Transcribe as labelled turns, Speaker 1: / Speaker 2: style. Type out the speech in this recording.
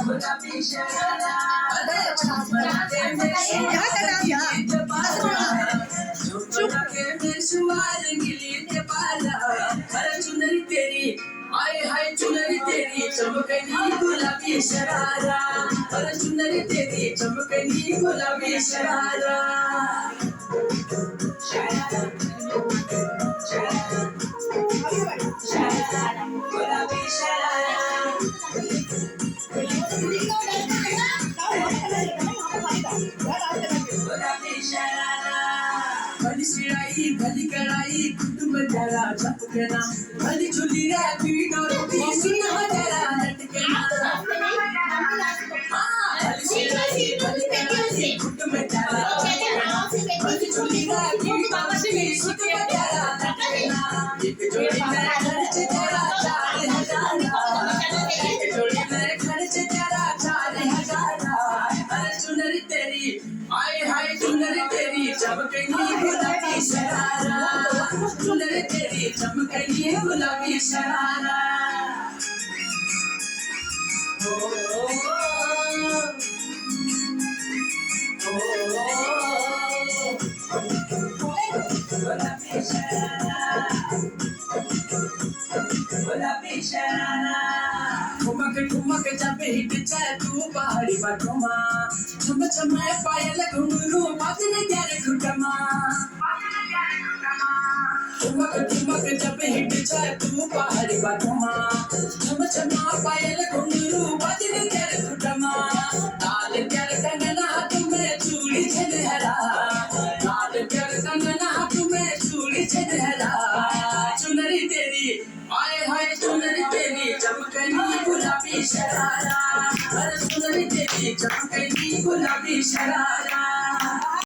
Speaker 1: गुलाबी शरारा चुनरी तेरी आए हाय चुनरी तेरी चमकनी गुलाबी शरारा चुनरी तेरी चमकनी गुलाबी शरारा गुलाबी शरारा भली सिराई भली कड़ाई कुटुंब जरा चपकना भली चुली रे पीड़ो रोटी सुना जरा लटकना भली सिराई भली कड़ाई कुटुंब जरा भली चुली रे पीड़ो रोटी सुना जरा लटकना एक जोड़ी में खर्च जरा 4,000 एक जोड़ी में खर्च जरा 4,000 अरे चुनरी तेरी आए हाय चुनरी तेरी चमकनी गुलाबी शरारा चुनरी तेरी चमकनी गुलाबी शरारा गुलाबी शरारा गुलाबी शरारा ठुमक ठुमक जब हिट जाए तू पहाड़ी बाटोमा छम छम पायल घुंघरू बाजने प्यारे घुटमा ठुमक ठुमक जब हिट जाए तू पहाड़ी बाटोमा छम छम पायल घुंघरू बाजने प्यारे घुटमा लाल प्यार कंगना हाथ में चूड़ी झलहरा लाल प्यार कंगना हाथ में चूड़ी झलहरा चुनरी तेरी आए हाय चुनरी तेरी चमकनी गुलाबी शरारा चुनरी तेरी चमकनी गुलाबी शरारा